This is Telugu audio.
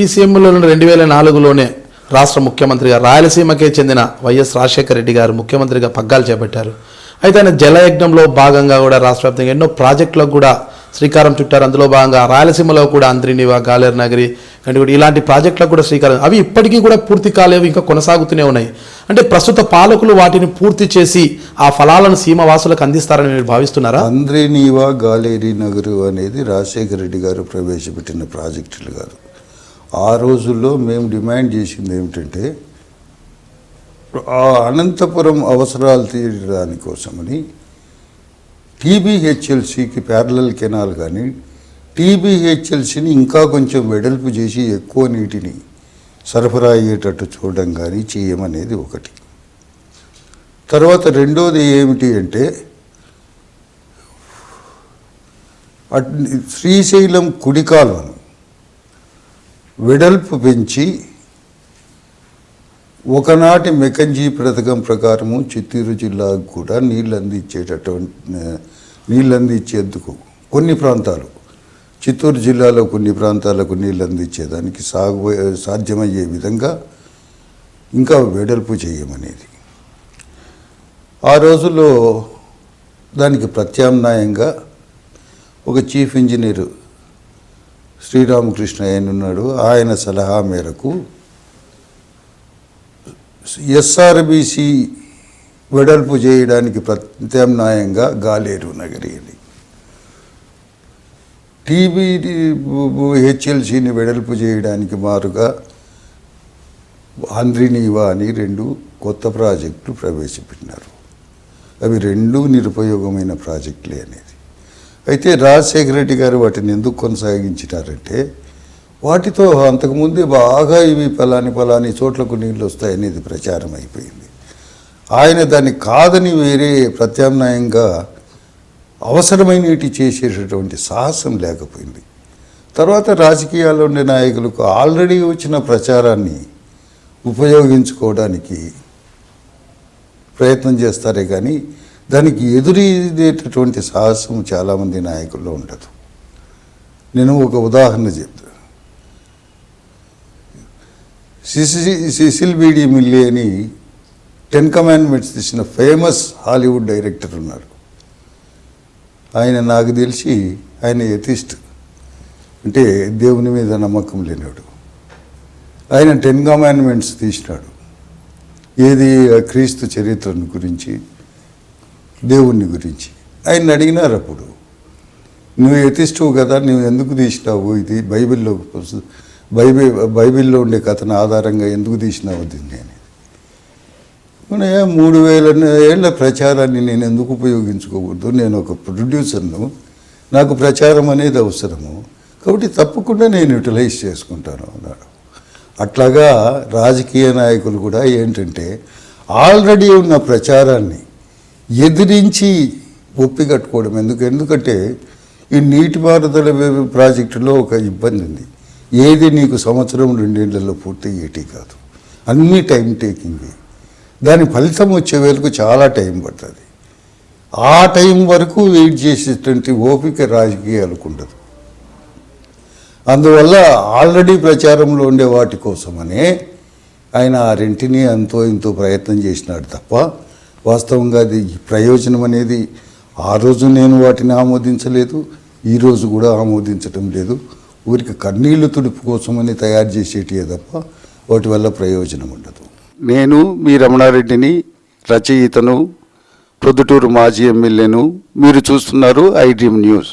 ఈ సీఎంలో 2004లోనే రాష్ట్ర ముఖ్యమంత్రిగా రాయలసీమకే చెందిన వైఎస్ రాజశేఖర రెడ్డి గారు ముఖ్యమంత్రిగా పగ్గాలు చేపట్టారు. అయితే ఆయన జలయజ్ఞంలో భాగంగా కూడా రాష్ట్ర వ్యాప్తంగా ఎన్నో ప్రాజెక్టులకు కూడా శ్రీకారం చుట్టారు. అందులో భాగంగా రాయలసీమలో కూడా అంద్రినివా, గాలేరు నగరి కంటిగుడి ఇలాంటి ప్రాజెక్టులకు కూడా శ్రీకారం. అవి ఇప్పటికీ కూడా పూర్తి కాలేవు, ఇంకా కొనసాగుతూనే ఉన్నాయి. అంటే ప్రస్తుత పాలకులు వాటిని పూర్తి చేసి ఆ ఫలాలను సీమవాసులకు అందిస్తారని మీరు భావిస్తున్నారా? అంద్రినివా, గాలేరు నగరు అనేది రాజశేఖర రెడ్డి గారు ప్రవేశపెట్టిన ప్రాజెక్టులు కాదు. ఆ రోజుల్లో మేము డిమాండ్ చేసింది ఏమిటంటే ఆ అనంతపురం అవసరాలు తీర్చడానికి కోసమని టీబీహెచ్ఎల్సికి ప్యారలల్ కెనాల్ కానీ టీబీహెచ్ఎల్సిని ఇంకా కొంచెం వెడల్పు చేసి ఎక్కువ నీటిని సరఫరా అయ్యేటట్టు చూడడం కానీ చేయమనేది ఒకటి. తర్వాత రెండోది ఏమిటి అంటే శ్రీశైలం కుడి కాలువను వెడల్పు పెంచి ఒకనాటి మెకంజీ పథకం ప్రకారము చిత్తూరు జిల్లాకు కూడా నీళ్ళు అందించేందుకు కొన్ని ప్రాంతాలు, చిత్తూరు జిల్లాలో కొన్ని ప్రాంతాలకు నీళ్ళు అందించేదానికి సాధ్యమయ్యే విధంగా ఇంకా వెడల్పు చేయమనేది. ఆ రోజుల్లో దానికి ప్రత్యామ్నాయంగా ఒక చీఫ్ ఇంజనీరు శ్రీరామకృష్ణ ఉన్నాడు. ఆయన సలహా మేరకు ఎస్ఆర్బిసి వెడల్పు చేయడానికి ప్రత్యామ్నాయంగా గాలేరు నగరి అని, టీబీహెచ్ఎల్సిని వెడల్పు చేయడానికి మారుగా అంద్రినివా అని 2 కొత్త ప్రాజెక్టులు ప్రవేశపెట్టినారు. అవి 2 నిరుపయోగమైన ప్రాజెక్టులే అనేది. అయితే రాజశేఖర రెడ్డి గారు వాటిని ఎందుకు కొనసాగించినారంటే వాటితో అంతకుముందే బాగా ఇవి పలాని చోట్లకు నీళ్ళు వస్తాయనేది ప్రచారం అయిపోయింది. ఆయన దాన్ని కాదని వేరే ప్రత్యామ్నాయంగా అవసరమైనటి చేసేటటువంటి సాహసం లేకపోయింది. తర్వాత రాజకీయాల్లో ఉండే నాయకులకు ఆల్రెడీ వచ్చిన ప్రచారాన్ని ఉపయోగించుకోవడానికి ప్రయత్నం చేస్తారే కానీ దానికి ఎదురీదేటటువంటి సాహసం చాలామంది నాయకుల్లో ఉండదు. నేను ఒక ఉదాహరణ చెప్తాను. సిసిల్ బీడి మిల్లీ అని 10 కమాండ్మెంట్స్ తీసిన ఫేమస్ హాలీవుడ్ డైరెక్టర్ ఉన్నారు. ఆయన నాకు తెలిసి ఆయన ఎథిస్ట్, అంటే దేవుని మీద నమ్మకం లేనివాడు. ఆయన 10 కమాండ్మెంట్స్ తీసినాడు. ఏది క్రీస్తు చరిత్రను గురించి, దేవుణ్ణి గురించి. ఆయన అడిగినారు అప్పుడు, నువ్వు ఎథిస్టువు కదా, నువ్వు ఎందుకు తీసినావు ఇది బైబిల్లో ఉండే కథను ఆధారంగా ఎందుకు తీసినావు దీన్ని అని. 3000 ఏళ్ల ప్రచారాన్ని నేను ఎందుకు ఉపయోగించుకోకూడదు? నేను ఒక ప్రొడ్యూసర్ను, నాకు ప్రచారం అనేది అవసరము, కాబట్టి తప్పకుండా నేను యూటిలైజ్ చేసుకుంటాను అన్నాడు. అట్లాగా రాజకీయ నాయకులు కూడా ఏంటంటే ఆల్రెడీ ఉన్న ప్రచారాన్ని ఎదిరించి ఒప్పికట్టుకోవడం. ఎందుకంటే ఈ నీటిపారుదల ప్రాజెక్టులో ఒక ఇబ్బంది ఉంది. ఏది నీకు 1-2 ఏళ్లలో పూర్తి అయ్యేటి కాదు, అన్నీ టైం టేకింగ్. దాని ఫలితం వచ్చే వేళకు చాలా టైం పడుతుంది. ఆ టైం వరకు వెయిట్ చేసేటువంటి ఓపిక రాజకీయాలకు ఉండదు. అందువల్ల ఆల్రెడీ ప్రచారంలో ఉండే వాటి కోసమనే ఆయన ఆ రెంటిని అంతో ఇంతో ప్రయత్నం చేసినాడు తప్ప వాస్తవంగా అది ప్రయోజనం అనేది ఆ రోజు నేను వాటిని ఆమోదించలేదు, ఈరోజు కూడా ఆమోదించటం లేదు. ఊరికి కన్నీళ్లు తుడుపు కోసమని తయారు చేసేటివే తప్ప వాటి వల్ల ప్రయోజనం ఉండదు. నేను మీ రమణారెడ్డిని, రచయితను, ప్రొద్దుటూరు మాజీ ఎమ్మెల్యేను. మీరు చూస్తున్నారు ఐ డ్రీమ్ న్యూస్.